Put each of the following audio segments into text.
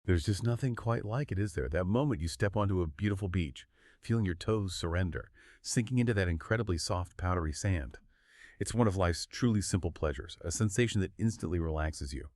There's just nothing quite like it, is there? That moment you step onto a beautiful beach, feeling your toes surrender, sinking into that incredibly soft, powdery sand. It's one of life's truly simple pleasures, a sensation that instantly relaxes you.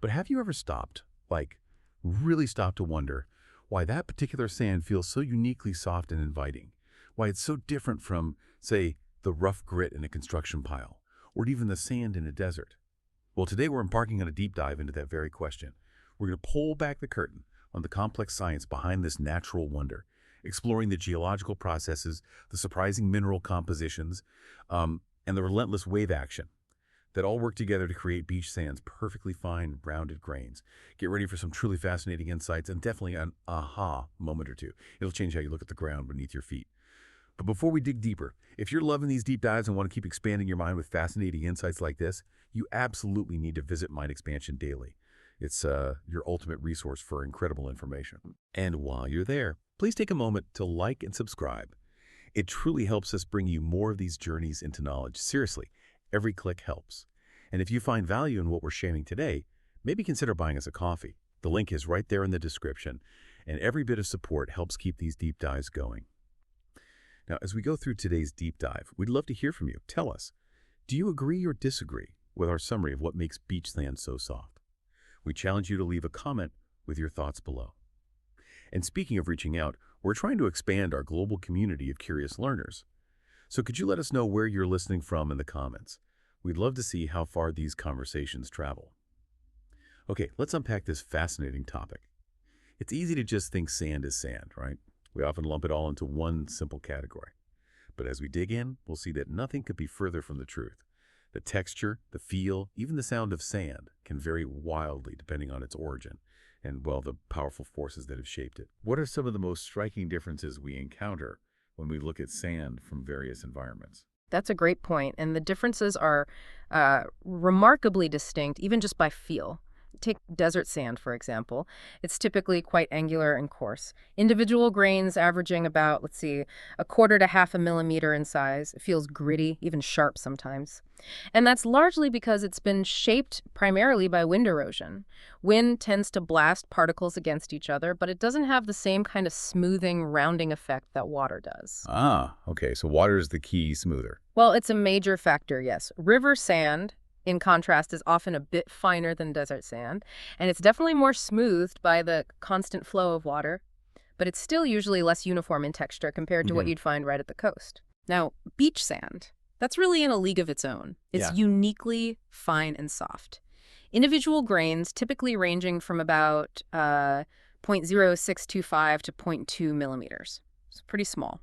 But have you ever stopped, really stopped to wonder why that particular sand feels so uniquely soft and inviting? Why it's so different from, say, the rough grit in a construction pile, or even the sand in a desert? Well, today we're embarking on a deep dive into that very question. We're going to pull back the curtain on the complex science behind this natural wonder, exploring the geological processes, the surprising mineral compositions, and the relentless wave action that all work together to create beach sand's perfectly fine, rounded grains. Get ready for some truly fascinating insights and definitely an aha moment or two. It'll change how you look at the ground beneath your feet. But before we dig deeper, if you're loving these deep dives and want to keep expanding your mind with fascinating insights like this, you absolutely need to visit Mind Expansion Daily. It's your ultimate resource for incredible information. And while you're there, please take a moment to like and subscribe. It truly helps us bring you more of these journeys into knowledge. Seriously, every click helps. And if you find value in what we're sharing today, maybe consider buying us a coffee. The link is right there in the description, and every bit of support helps keep these deep dives going. Now, as we go through today's deep dive, we'd love to hear from you. Tell us, do you agree or disagree with our summary of what makes beach sand so soft? We challenge you to leave a comment with your thoughts below. And speaking of reaching out, we're trying to expand our global community of curious learners. So could you let us know where you're listening from in the comments? We'd love to see how far these conversations travel. Okay, let's unpack this fascinating topic. It's easy to just think sand is sand, right? We often lump it all into one simple category. But as we dig in, we'll see that nothing could be further from the truth. The texture, the feel, even the sound of sand can vary wildly depending on its origin and, well, the powerful forces that have shaped it. What are some of the most striking differences we encounter when we look at sand from various environments? That's a great point, and the differences are remarkably distinct, even just by feel. Take desert sand, for example. It's typically quite angular and coarse. Individual grains averaging about, let's see, a quarter to half a millimeter in size. It feels gritty, even sharp sometimes. And that's largely because it's been shaped primarily by wind erosion. Wind tends to blast particles against each other, but it doesn't have the same kind of smoothing, rounding effect that water does. Ah, okay, so water is the key smoother. Well, it's a major factor, yes. River sand, in contrast, is often a bit finer than desert sand, and it's definitely more smoothed by the constant flow of water, but it's still usually less uniform in texture compared to what you'd find right at the coast. Now, beach sand, that's really in a league of its own. It's uniquely fine and soft. Individual grains typically ranging from about 0.0625 to zero point 0.2 millimeters. It's pretty small.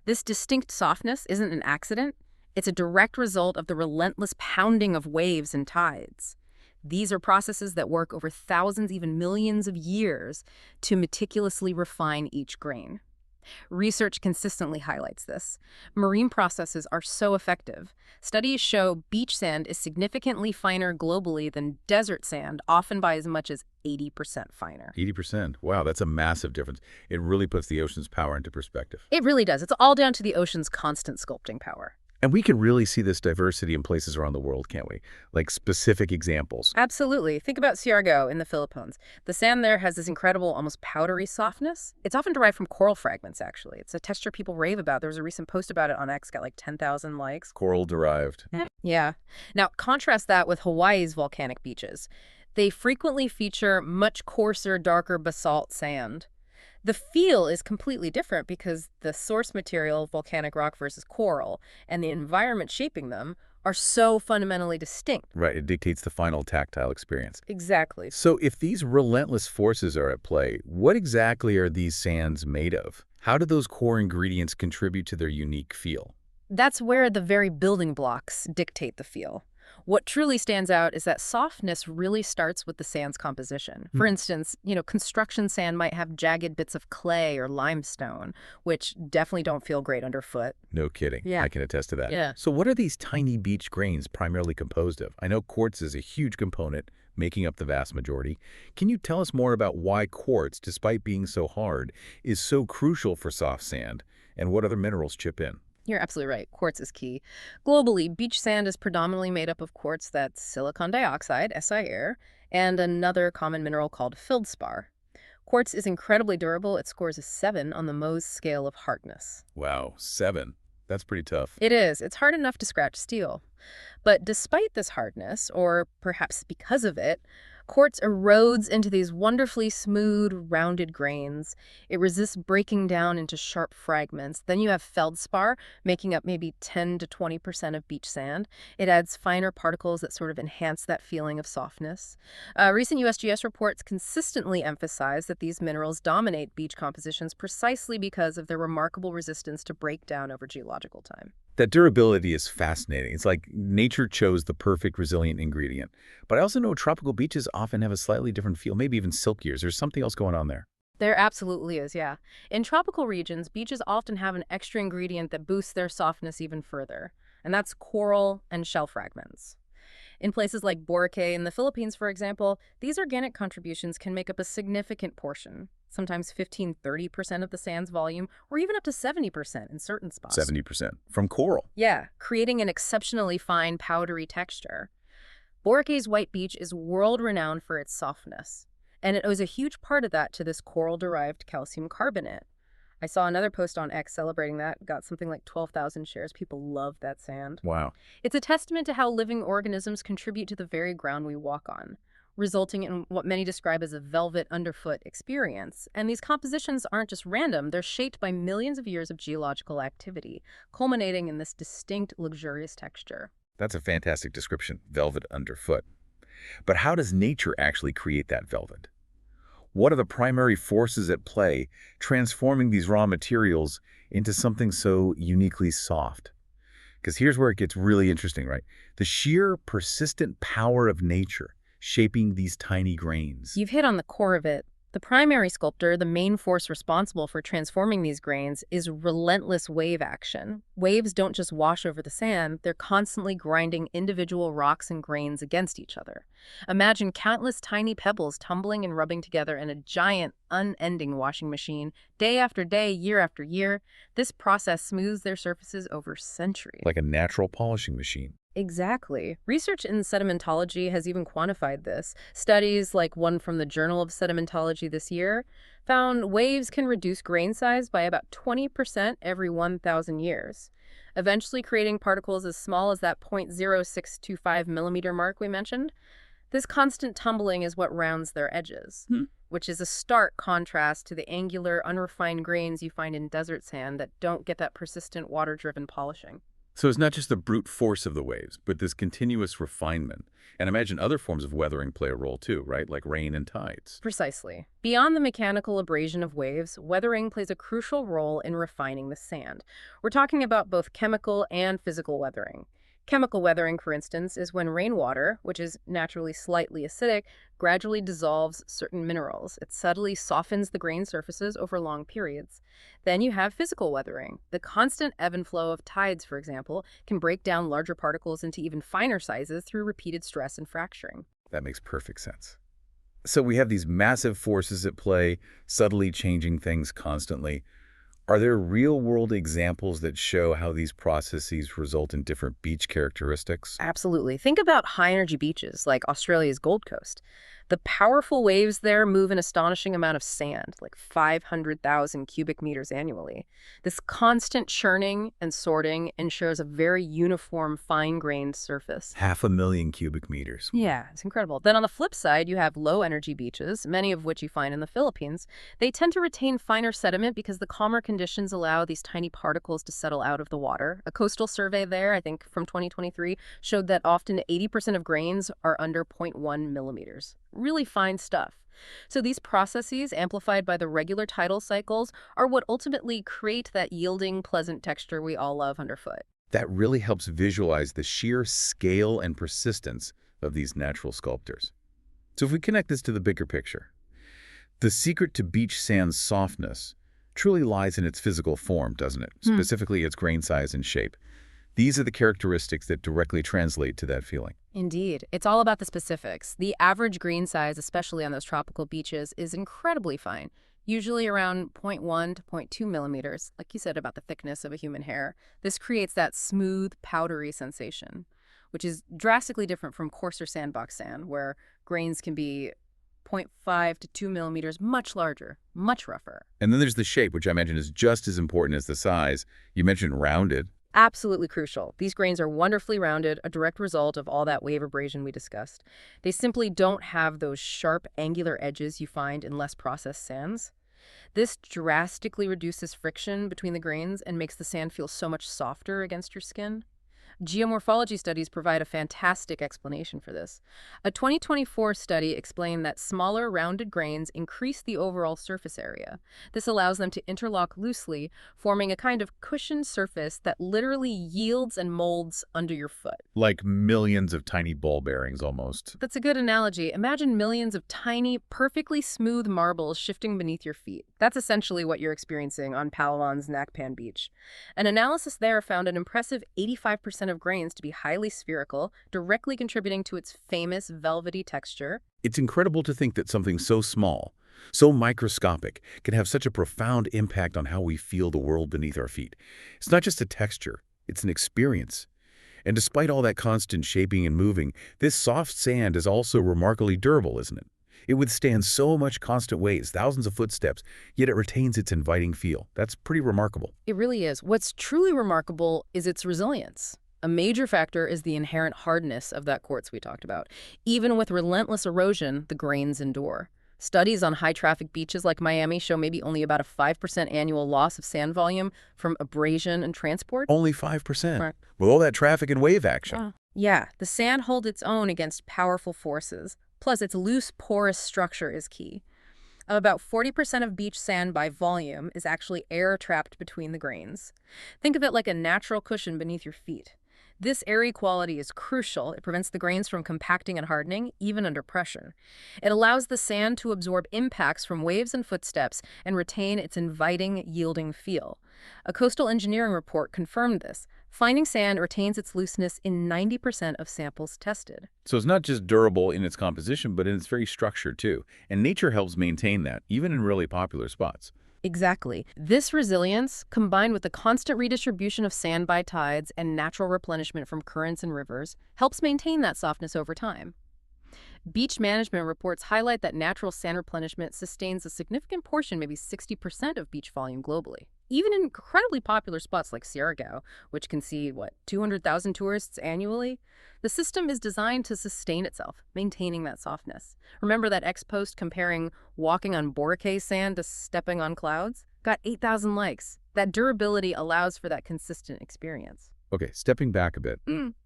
This distinct softness isn't an accident. It's a direct result of the relentless pounding of waves and tides. These are processes that work over thousands, even millions of years to meticulously refine each grain. Research consistently highlights this. Marine processes are so effective. Studies show beach sand is significantly finer globally than desert sand, often by as much as 80% finer. 80%. Wow, that's a massive difference. It really puts the ocean's power into perspective. It really does. It's all down to the ocean's constant sculpting power. And we can really see this diversity in places around the world, can't we? Like specific examples. Absolutely. Think about Siargao in the Philippines. The sand there has this incredible, almost powdery softness. It's often derived from coral fragments, actually. It's a texture people rave about. There was a recent post about it on X, got like 10,000 likes. Coral-derived. Yeah. Now, contrast that with Hawaii's volcanic beaches. They frequently feature much coarser, darker basalt sand. The feel is completely different because the source material, volcanic rock versus coral, and the environment shaping them are so fundamentally distinct. Right, it dictates the final tactile experience. Exactly. So if these relentless forces are at play, what exactly are these sands made of? How do those core ingredients contribute to their unique feel? That's where the very building blocks dictate the feel. What truly stands out is that softness really starts with the sand's composition. For instance, construction sand might have jagged bits of clay or limestone, which definitely don't feel great underfoot. No kidding. Yeah. I can attest to that. Yeah. So what are these tiny beach grains primarily composed of? I know quartz is a huge component, making up the vast majority. Can you tell us more about why quartz, despite being so hard, is so crucial for soft sand, and what other minerals chip in? You're absolutely right. Quartz is key. Globally, beach sand is predominantly made up of quartz, that's silicon dioxide, SiAir, and another common mineral called feldspar, Quartz is incredibly durable. It scores a 7 on the Mohs scale of hardness. Wow, 7. That's pretty tough. It is. It's hard enough to scratch steel. But despite this hardness, or perhaps because of it, quartz erodes into these wonderfully smooth, rounded grains. It resists breaking down into sharp fragments. Then you have feldspar, making up maybe 10 to 20% of beach sand. It adds finer particles that sort of enhance that feeling of softness. Recent USGS reports consistently emphasize that these minerals dominate beach compositions precisely because of their remarkable resistance to break down over geological time. That durability is fascinating. It's like nature chose the perfect resilient ingredient. But I also know tropical beaches often have a slightly different feel, maybe even silkier. There's something else going on there. There absolutely is, yeah. In tropical regions, beaches often have an extra ingredient that boosts their softness even further, and that's coral and shell fragments. In places like Boracay in the Philippines, for example, these organic contributions can make up a significant portion, sometimes 15–30% of the sand's volume, or even up to 70% in certain spots. 70% from coral. Yeah, creating an exceptionally fine, powdery texture. Boracay's white beach is world-renowned for its softness, and it owes a huge part of that to this coral-derived calcium carbonate. I saw another post on X celebrating that, got something like 12,000 shares. People love that sand. Wow. It's a testament to how living organisms contribute to the very ground we walk on, resulting in what many describe as a velvet underfoot experience. And these compositions aren't just random, they're shaped by millions of years of geological activity, culminating in this distinct, luxurious texture. That's a fantastic description, velvet underfoot. But how does nature actually create that velvet? What are the primary forces at play transforming these raw materials into something so uniquely soft? Because here's where it gets really interesting, right? The sheer persistent power of nature shaping these tiny grains. You've hit on the core of it. The primary sculptor, the main force responsible for transforming these grains, is relentless wave action. Waves don't just wash over the sand, they're constantly grinding individual rocks and grains against each other. Imagine countless tiny pebbles tumbling and rubbing together in a giant, unending washing machine, day after day, year after year. This process smooths their surfaces over centuries. Like a natural polishing machine. Exactly. Research in sedimentology has even quantified this. Studies, like one from the Journal of Sedimentology this year, found waves can reduce grain size by about 20% every 1,000 years, eventually creating particles as small as that 0.0625 millimeter mark we mentioned. This constant tumbling is what rounds their edges, which is a stark contrast to the angular, unrefined grains you find in desert sand that don't get that persistent water-driven polishing. So it's not just the brute force of the waves, but this continuous refinement. And imagine other forms of weathering play a role too, right? Like rain and tides. Precisely. Beyond the mechanical abrasion of waves, weathering plays a crucial role in refining the sand. We're talking about both chemical and physical weathering. Chemical weathering, for instance, is when rainwater, which is naturally slightly acidic, gradually dissolves certain minerals. It subtly softens the grain surfaces over long periods. Then you have physical weathering. The constant ebb and flow of tides, for example, can break down larger particles into even finer sizes through repeated stress and fracturing. That makes perfect sense. So we have these massive forces at play, subtly changing things constantly. Are there real-world examples that show how these processes result in different beach characteristics? Absolutely. Think about high-energy beaches like Australia's Gold Coast. The powerful waves there move an astonishing amount of sand, like 500,000 cubic meters annually. This constant churning and sorting ensures a very uniform, fine-grained surface. 500,000 cubic meters. Yeah, it's incredible. Then on the flip side, you have low-energy beaches, many of which you find in the Philippines. They tend to retain finer sediment because the calmer conditions allow these tiny particles to settle out of the water. A coastal survey there, I think from 2023, showed that often 80% of grains are under 0.1 millimeters. Really fine stuff. So these processes, amplified by the regular tidal cycles, are what ultimately create that yielding, pleasant texture we all love underfoot. That really helps visualize the sheer scale and persistence of these natural sculptors. So if we connect this to the bigger picture, the secret to beach sand's softness truly lies in its physical form, doesn't it? Specifically its grain size and shape. These are the characteristics that directly translate to that feeling. Indeed. It's all about the specifics. The average grain size, especially on those tropical beaches, is incredibly fine, usually around 0.1 to 0.2 millimeters, like you said about the thickness of a human hair. This creates that smooth, powdery sensation, which is drastically different from coarser sandbox sand, where grains can be 0.5 to 2 millimeters, much larger, much rougher. And then there's the shape, which I imagine is just as important as the size. You mentioned rounded. Absolutely crucial. These grains are wonderfully rounded, a direct result of all that wave abrasion we discussed. They simply don't have those sharp, angular edges you find in less processed sands. This drastically reduces friction between the grains and makes the sand feel so much softer against your skin. Geomorphology studies provide a fantastic explanation for this. A 2024 study explained that smaller, rounded grains increase the overall surface area. This allows them to interlock loosely, forming a kind of cushioned surface that literally yields and molds under your foot. Like millions of tiny ball bearings almost. That's a good analogy. Imagine millions of tiny, perfectly smooth marbles shifting beneath your feet. That's essentially what you're experiencing on Palawan's Nakpan Beach. An analysis there found an impressive 85% of grains to be highly spherical, directly contributing to its famous velvety texture. It's incredible to think that something so small, so microscopic, can have such a profound impact on how we feel the world beneath our feet. It's not just a texture, it's an experience. And despite all that constant shaping and moving, this soft sand is also remarkably durable, isn't it? It withstands so much constant waves, thousands of footsteps, yet it retains its inviting feel. That's pretty remarkable. It really is. What's truly remarkable is its resilience. A major factor is the inherent hardness of that quartz we talked about. Even with relentless erosion, the grains endure. Studies on high-traffic beaches like Miami show maybe only about a 5% annual loss of sand volume from abrasion and transport. Only 5%. Right. With all that traffic and wave action. Yeah, the sand holds its own against powerful forces. Plus, its loose, porous structure is key. About 40% of beach sand by volume is actually air trapped between the grains. Think of it like a natural cushion beneath your feet. This airy quality is crucial. It prevents the grains from compacting and hardening, even under pressure. It allows the sand to absorb impacts from waves and footsteps and retain its inviting, yielding feel. A coastal engineering report confirmed this. Finding sand retains its looseness in 90% of samples tested. So it's not just durable in its composition, but in its very structure, too. And nature helps maintain that, even in really popular spots. Exactly. This resilience, combined with the constant redistribution of sand by tides and natural replenishment from currents and rivers, helps maintain that softness over time. Beach management reports highlight that natural sand replenishment sustains a significant portion, maybe 60% of beach volume globally. Even in incredibly popular spots like Siargao, which can see, 200,000 tourists annually, the system is designed to sustain itself, maintaining that softness. Remember that ex-post comparing walking on Boracay sand to stepping on clouds? Got 8,000 likes. That durability allows for that consistent experience. Okay, stepping back a bit.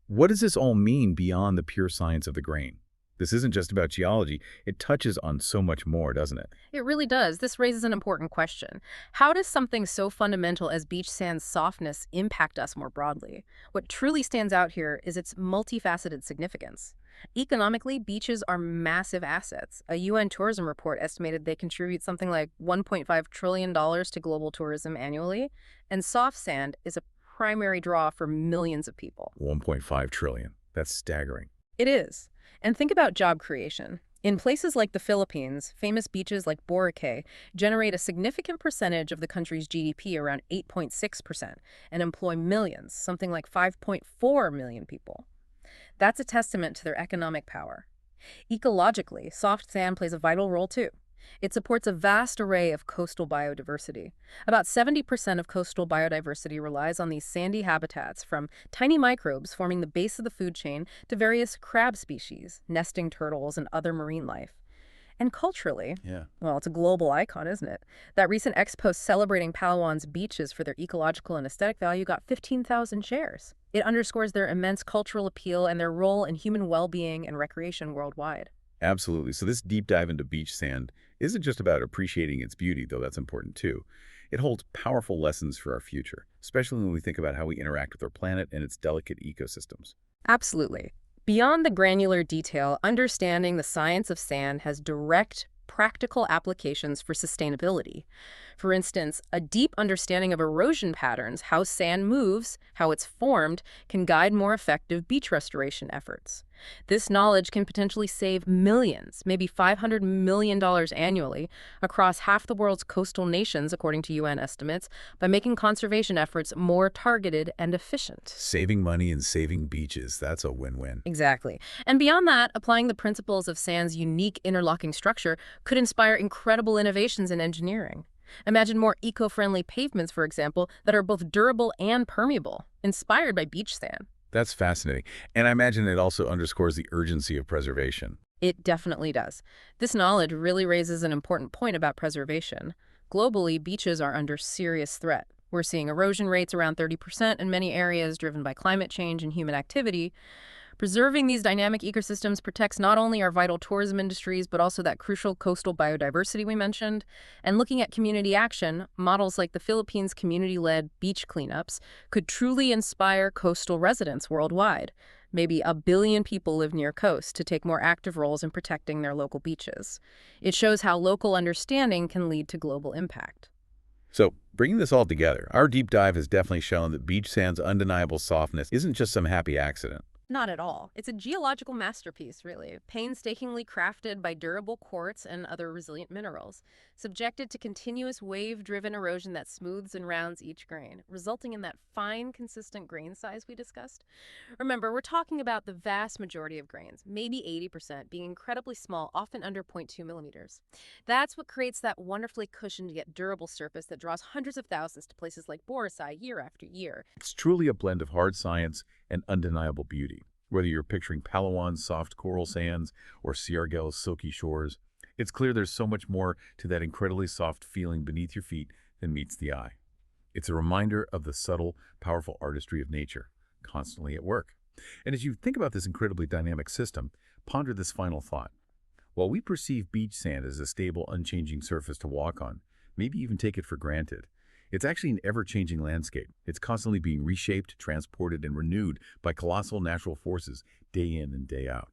What does this all mean beyond the pure science of the grain? This isn't just about geology. It touches on so much more, doesn't it? It really does. This raises an important question. How does something so fundamental as beach sand's softness impact us more broadly? What truly stands out here is its multifaceted significance. Economically, beaches are massive assets. A UN tourism report estimated they contribute something like $1.5 trillion to global tourism annually, and soft sand is a primary draw for millions of people. 1.5 trillion. That's staggering. It is. And think about job creation. In places like the Philippines, famous beaches like Boracay generate a significant percentage of the country's GDP, around 8.6%, and employ millions, something like 5.4 million people. That's a testament to their economic power. Ecologically, soft sand plays a vital role too. It supports a vast array of coastal biodiversity. About 70% of coastal biodiversity relies on these sandy habitats, from tiny microbes forming the base of the food chain to various crab species, nesting turtles, and other marine life. And culturally, well, it's a global icon, isn't it? That recent ex-post celebrating Palawan's beaches for their ecological and aesthetic value got 15,000 shares. It underscores their immense cultural appeal and their role in human well-being and recreation worldwide. Absolutely. So this deep dive into beach sand isn't just about appreciating its beauty, though that's important too. It holds powerful lessons for our future, especially when we think about how we interact with our planet and its delicate ecosystems. Absolutely. Beyond the granular detail, understanding the science of sand has direct, practical applications for sustainability. For instance, a deep understanding of erosion patterns, how sand moves, how it's formed, can guide more effective beach restoration efforts. This knowledge can potentially save millions, maybe $500 million annually, across half the world's coastal nations, according to UN estimates, by making conservation efforts more targeted and efficient. Saving money and saving beaches, that's a win-win. Exactly. And beyond that, applying the principles of sand's unique interlocking structure could inspire incredible innovations in engineering. Imagine more eco-friendly pavements, for example, that are both durable and permeable, inspired by beach sand. That's fascinating. And I imagine it also underscores the urgency of preservation. It definitely does. This knowledge really raises an important point about preservation. Globally, beaches are under serious threat. We're seeing erosion rates around 30% in many areas driven by climate change and human activity. Preserving these dynamic ecosystems protects not only our vital tourism industries, but also that crucial coastal biodiversity we mentioned. And looking at community action, models like the Philippines' community-led beach cleanups could truly inspire coastal residents worldwide. Maybe 1 billion people live near coast to take more active roles in protecting their local beaches. It shows how local understanding can lead to global impact. So, bringing this all together, our deep dive has definitely shown that beach sand's undeniable softness isn't just some happy accident. Not at all. It's a geological masterpiece, really, painstakingly crafted by durable quartz and other resilient minerals, subjected to continuous wave-driven erosion that smooths and rounds each grain, resulting in that fine, consistent grain size we discussed. Remember, we're talking about the vast majority of grains, maybe 80%, being incredibly small, often under 0.2 millimeters. That's what creates that wonderfully cushioned yet durable surface that draws hundreds of thousands to places like Borisai year after year. It's truly a blend of hard science and undeniable beauty. Whether you're picturing Palawan's soft coral sands or Siargał's silky shores, it's clear there's so much more to that incredibly soft feeling beneath your feet than meets the eye. It's a reminder of the subtle, powerful artistry of nature, constantly at work. And as you think about this incredibly dynamic system, ponder this final thought. While we perceive beach sand as a stable, unchanging surface to walk on, maybe even take it for granted, it's actually an ever-changing landscape. It's constantly being reshaped, transported, and renewed by colossal natural forces day in and day out.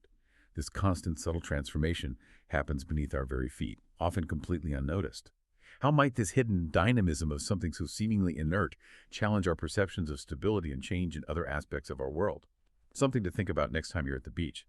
This constant, subtle transformation happens beneath our very feet, often completely unnoticed. How might this hidden dynamism of something so seemingly inert challenge our perceptions of stability and change in other aspects of our world? Something to think about next time you're at the beach.